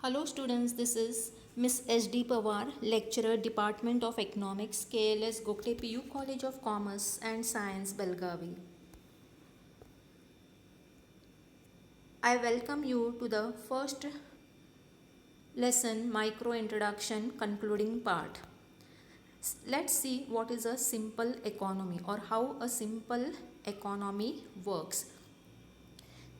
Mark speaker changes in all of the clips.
Speaker 1: Hello students, this is Miss S.D. Pawar, lecturer, Department of Economics, KLS Gokte PU College of Commerce and Science, Belgavi. I welcome you to the first lesson, micro introduction, concluding part. Let's see what is a simple economy or how a simple economy works.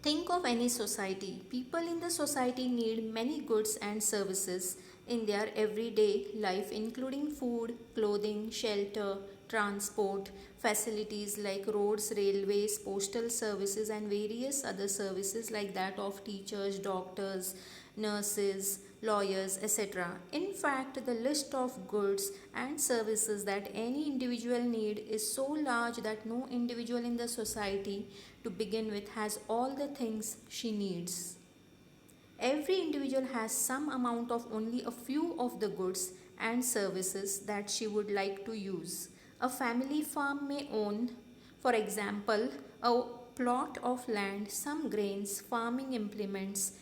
Speaker 1: Think of any society. People in the society need many goods and services in their everyday life, including food, clothing, shelter, transport, facilities like roads, railways, postal services, and various other services like that of teachers, doctors, nurses, lawyers, etc. In fact, the list of goods and services that any individual need is so large that no individual in the society to begin with has all the things she needs. Every individual has some amount of only a few of the goods and services that she would like to use. A family farm may own, for example, a plot of land, some grains, farming implements,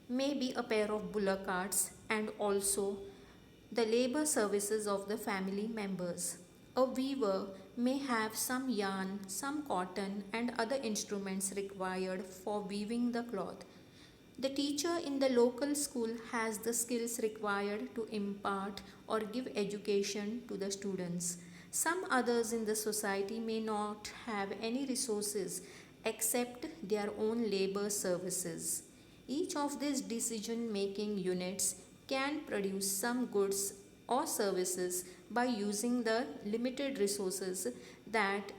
Speaker 1: maybe a pair of bullock carts, and also the labor services of the family members. A weaver may have some yarn, some cotton, and other instruments required for weaving the cloth. The teacher in the local school has the skills required to impart or give education to the students. Some others in the society may not have any resources except their own labor services. Each of these decision making units can produce some goods or services by using the limited resources that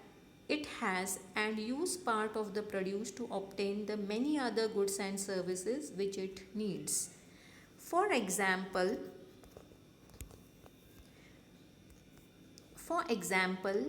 Speaker 1: it has and use part of the produce to obtain the many other goods and services which it needs. For example, for example,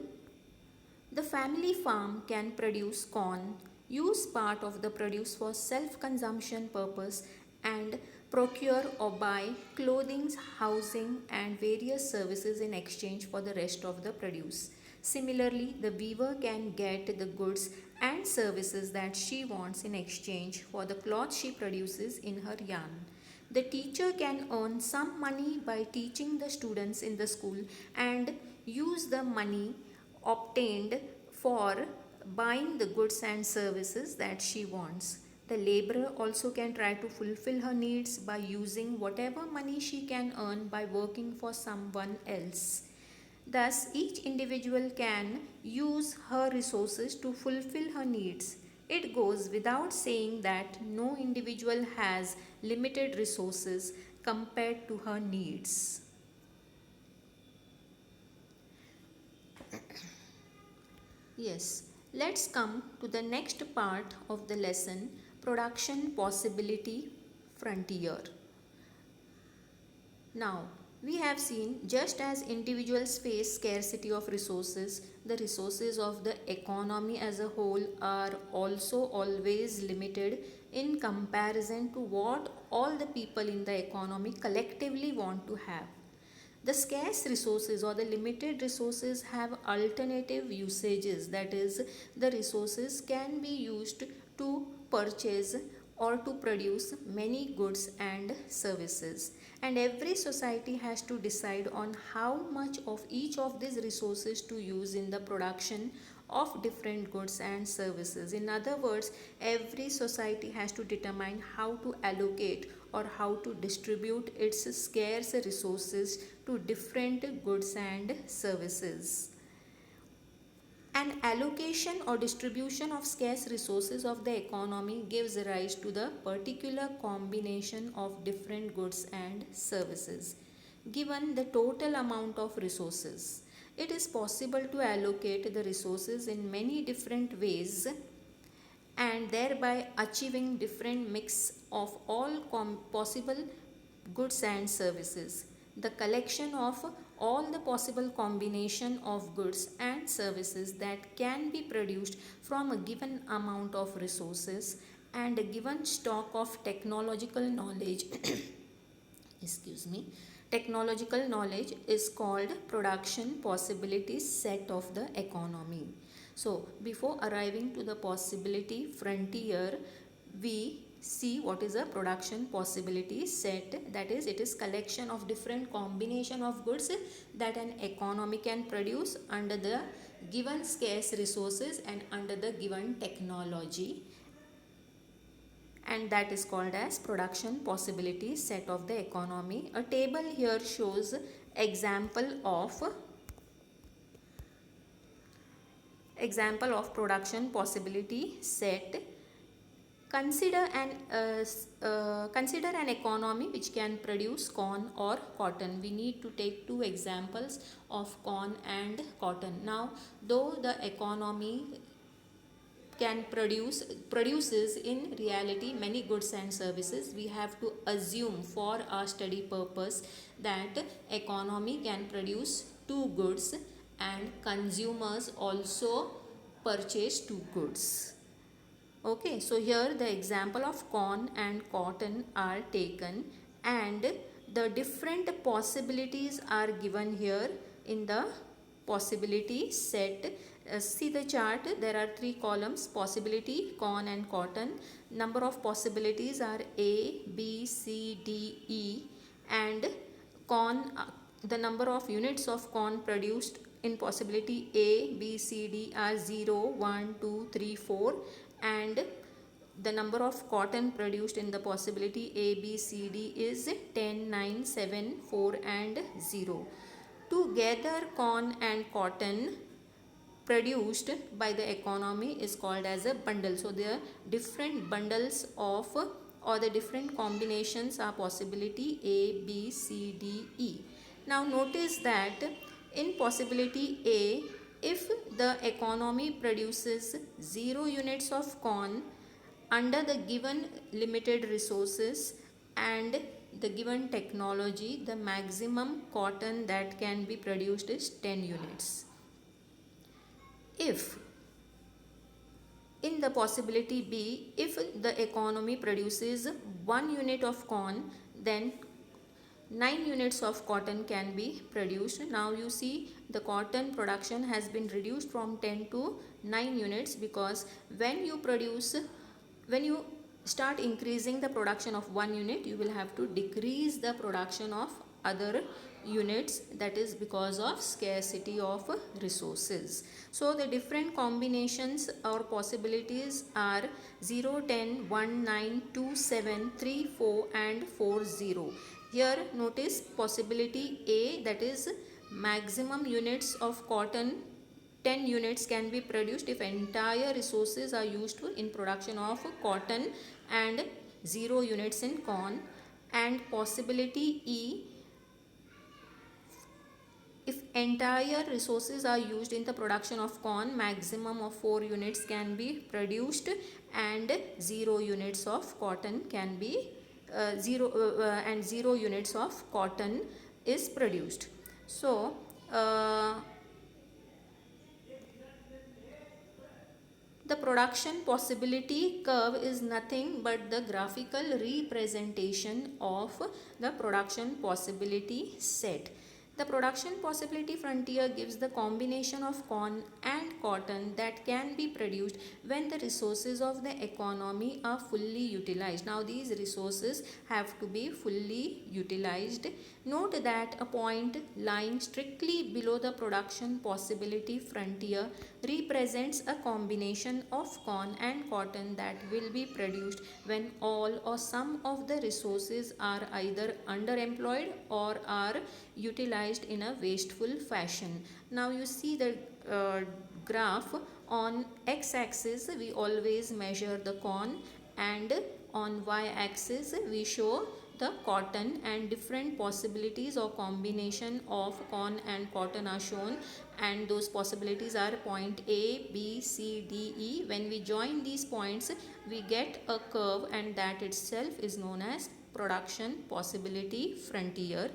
Speaker 1: the family farm can produce corn, use part of the produce for self-consumption purpose and procure or buy clothing, housing and various services in exchange for the rest of the produce. Similarly, the weaver can get the goods and services that she wants in exchange for the cloth she produces in her yarn. The teacher can earn some money by teaching the students in the school and use the money obtained for buying the goods and services that she wants. The laborer also can try to fulfill her needs by using whatever money she can earn by working for someone else. Thus, each individual can use her resources to fulfill her needs. It goes without saying that no individual has limited resources compared to her needs. Yes, let's come to the next part of the lesson, production possibility frontier. Now, we have seen just as individuals face scarcity of resources, the resources of the economy as a whole are also always limited in comparison to what all the people in the economy collectively want to have. The scarce resources or the limited resources have alternative usages, that is, the resources can be used to purchase or to produce many goods and services. And every society has to decide on how much of each of these resources to use in the production of different goods and services. In other words, every society has to determine how to allocate or how to distribute its scarce resources to different goods and services. An allocation or distribution of scarce resources of the economy gives rise to the particular combination of different goods and services. Given the total amount of resources, it is possible to allocate the resources in many different ways and thereby achieving different mix of all possible goods and services. The collection of all the possible combination of goods and services that can be produced from a given amount of resources and a given stock of technological knowledge excuse me, technological knowledge is called production possibilities set of the economy. So before arriving to the possibility frontier, we see what is a production possibility set. That is, it is collection of different combination of goods that an economy can produce under the given scarce resources and under the given technology, and that is called as production possibility set of the economy. A table here shows example of production possibility set. Consider an economy which can produce corn or cotton. We need to take two examples of corn and cotton. Now, though the economy produces in reality many goods and services, we have to assume for our study purpose that economy can produce two goods and consumers also purchase two goods. Okay, so here the example of corn and cotton are taken, and the different possibilities are given here in the possibility set. See the chart, there are three columns: possibility, corn and cotton. Number of possibilities are A, B, C, D, E, and corn, the number of units of corn produced in possibility A, B, C, D are 0, 1, 2, 3, 4, and the number of cotton produced in the possibility A, B, C, D is 10, 9, 7, 4 and 0. Together corn and cotton produced by the economy is called as a bundle. So the different bundles of or the different combinations are possibility A, B, C, D, E. Now notice that in possibility A, if the economy produces 0 units of corn under the given limited resources and the given technology, the maximum cotton that can be produced is 10 units. If in the possibility B, if the economy produces 1 unit of corn, then 9 units of cotton can be produced. Now you see the cotton production has been reduced from 10 to 9 units, because when you start increasing the production of 1 unit, you will have to decrease the production of other units. That is because of scarcity of resources. So the different combinations or possibilities are 0, 10, 1, 9, 2, 7, 3, 4 and 4, 0. Here notice possibility A, that is maximum units of cotton 10 units can be produced if entire resources are used in production of cotton, and 0 units in corn. And possibility E, if entire resources are used in the production of corn, maximum of 4 units can be produced and 0 units of cotton can be 0 units of cotton is produced. So the production possibility curve is nothing but the graphical representation of the production possibility set. The production possibility frontier gives the combination of corn and cotton that can be produced when the resources of the economy are fully utilized. Now these resources have to be fully utilized. Note that a point lying strictly below the production possibility frontier represents a combination of corn and cotton that will be produced when all or some of the resources are either underemployed or are utilized in a wasteful fashion. Now you see the graph. On x-axis we always measure the corn, and on y-axis we show the cotton, and different possibilities or combination of corn and cotton are shown, and those possibilities are point A, B, C, D, E. When we join these points we get a curve, and that itself is known as production possibility frontier.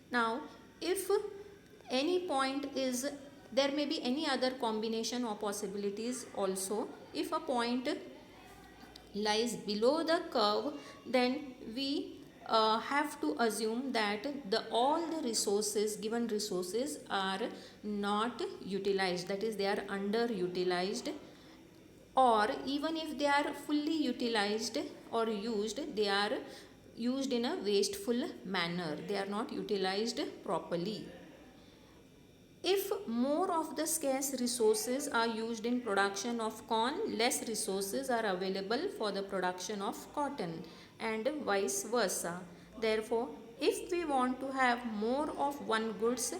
Speaker 1: Now if any point is, there may be any other combination or possibilities also. If a point lies below the curve, then we have to assume that all the resources, given resources, are not utilized, that is they are underutilized. or even if they are fully utilized or used, they are used in a wasteful manner, they are not utilized properly. If more of the scarce resources are used in production of corn, less resources are available for the production of cotton and vice versa. Therefore, if we want to have more of one goods,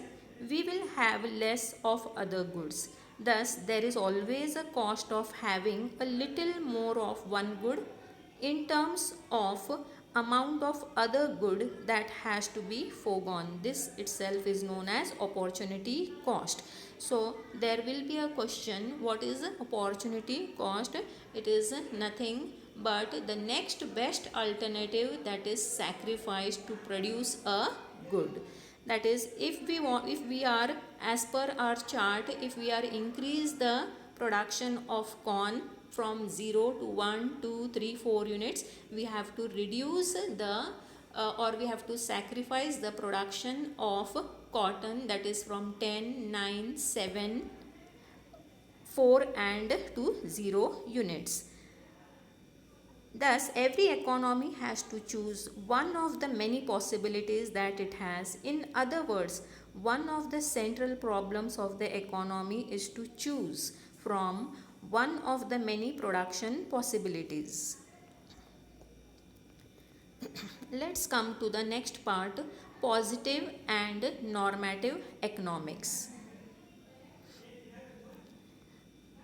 Speaker 1: we will have less of other goods. Thus, there is always a cost of having a little more of one good in terms of amount of other good that has to be foregone. This itself is known as opportunity cost. So there will be a question, what is opportunity cost? It is nothing but the next best alternative that is sacrificed to produce a good. That is, if we are, as per our chart, if we are increase the production of corn from 0 to 1 2 3 4 units, we have to reduce the or we have to sacrifice the production of cotton, that is from 10 9 7 4 and to 0 units. Thus, every economy has to choose one of the many possibilities that it has. In other words, one of the central problems of the economy is to choose from one of the many production possibilities. Let's come to the next part, positive and normative economics.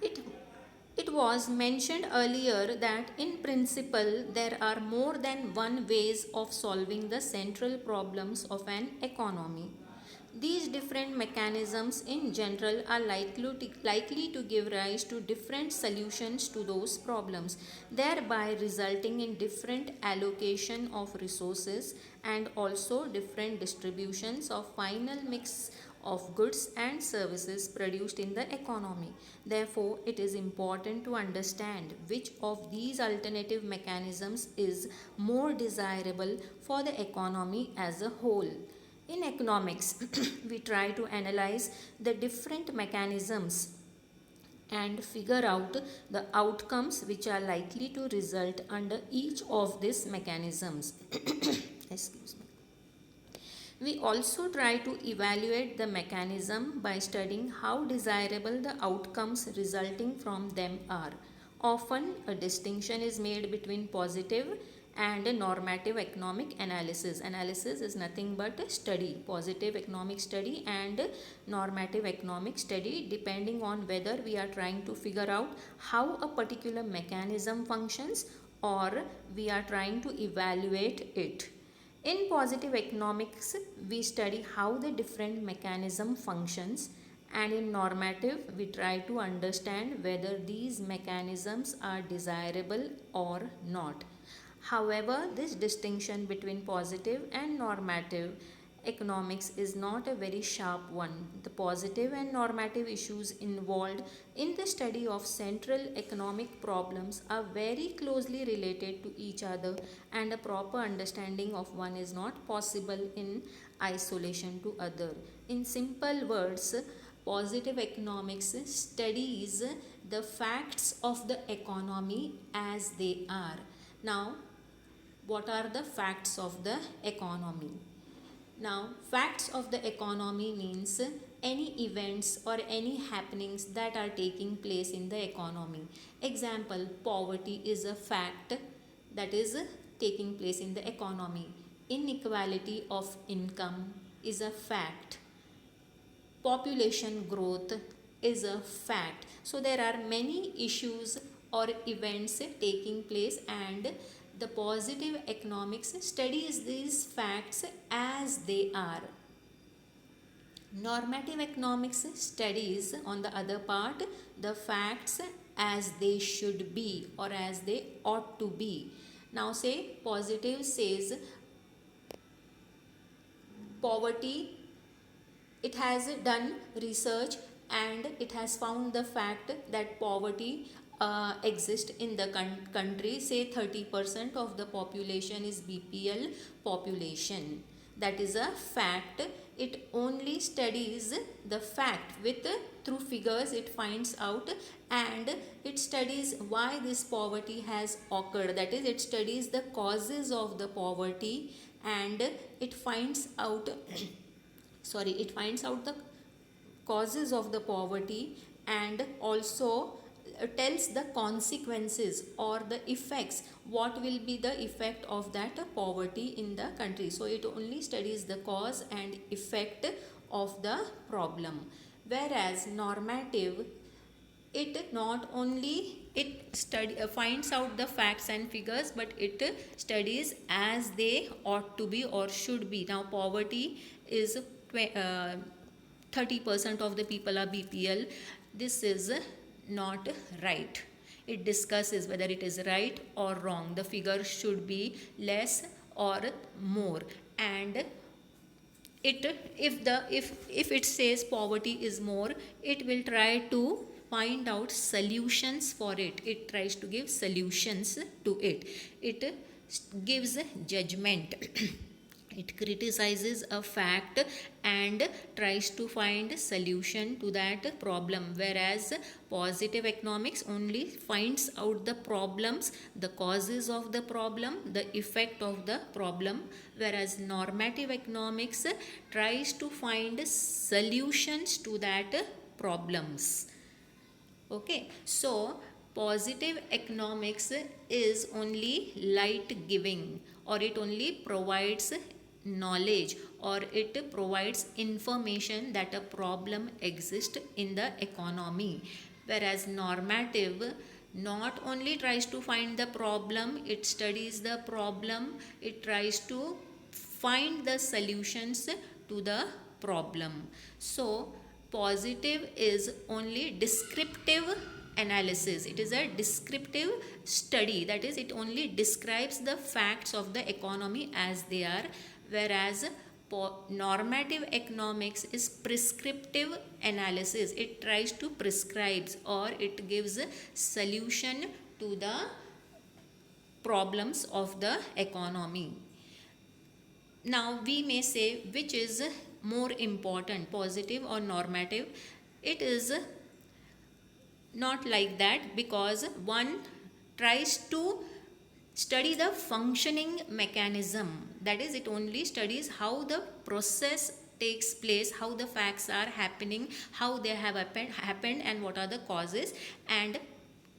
Speaker 1: It It was mentioned earlier that in principle there are more than one ways of solving the central problems of an economy. These different mechanisms in general are likely to give rise to different solutions to those problems, thereby resulting in different allocation of resources and also different distributions of final mix of goods and services produced in the economy. Therefore, it is important to understand which of these alternative mechanisms is more desirable for the economy as a whole. In economics, we try to analyze the different mechanisms and figure out the outcomes which are likely to result under each of these mechanisms. Excuse me. We also try to evaluate the mechanism by studying how desirable the outcomes resulting from them are. Often, a distinction is made between positive and a normative economic analysis. Analysis is nothing but a study, positive economic study and normative economic study, depending on whether we are trying to figure out how a particular mechanism functions or we are trying to evaluate it. In positive economics, we study how the different mechanism functions, and in normative, we try to understand whether these mechanisms are desirable or not. However, this distinction between positive and normative economics is not a very sharp one. The positive and normative issues involved in the study of central economic problems are very closely related to each other, and a proper understanding of one is not possible in isolation to other. In simple words, positive economics studies the facts of the economy as they are. Now, what are the facts of the economy? Now, facts of the economy means any events or any happenings that are taking place in the economy. Example, poverty is a fact that is taking place in the economy. Inequality of income is a fact. Population growth is a fact. So there are many issues or events taking place, and the positive economics studies these facts as they are. Normative economics studies, on the other part, the facts as they should be or as they ought to be. Now say positive says poverty, it has done research and it has found the fact that poverty exists in the country. Say 30% of the population is BPL population. that is a fact. It only studies the fact with through figures it finds out, and it studies why this poverty has occurred, that is it studies the causes of the poverty, and it finds out it finds out the causes of the poverty, and also tells the consequences or the effects, what will be the effect of that poverty in the country. So it only studies the cause and effect of the problem, whereas normative, it not only finds out the facts and figures, but it studies as they ought to be or should be. Now poverty is 30% of the people are BPL. This is not right. It discusses whether it is right or wrong. The figure should be less or more, and it if it says poverty is more, it will try to find out solutions for it. It tries to give solutions to it. It gives judgment. It criticizes a fact and tries to find solution to that problem, whereas positive economics only finds out the problems, the causes of the problem, the effect of the problem, whereas normative economics tries to find solutions to that problems. Okay, so positive economics is only light giving, or it only provides knowledge, or it provides information that a problem exists in the economy, whereas normative not only tries to find the problem, it studies the problem, it tries to find the solutions to the problem. So positive is only descriptive analysis. It is a descriptive study, that is it only describes the facts of the economy as they are, whereas normative economics is prescriptive analysis. It tries to prescribe, or it gives a solution to the problems of the economy. Now we may say which is more important, positive or normative. It is not like that, because one tries to study the functioning mechanism, that is it only studies how the process takes place, how the facts are happening, how they have happened and what are the causes. And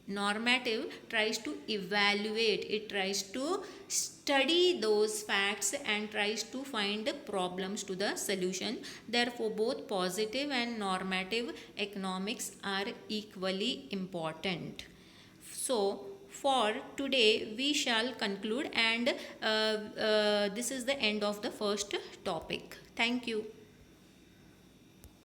Speaker 1: normative tries to evaluate, it tries to study those facts and tries to find problems to the solution. Therefore both positive and normative economics are equally important. So for today we shall conclude, and this is the end of the first topic. Thank you.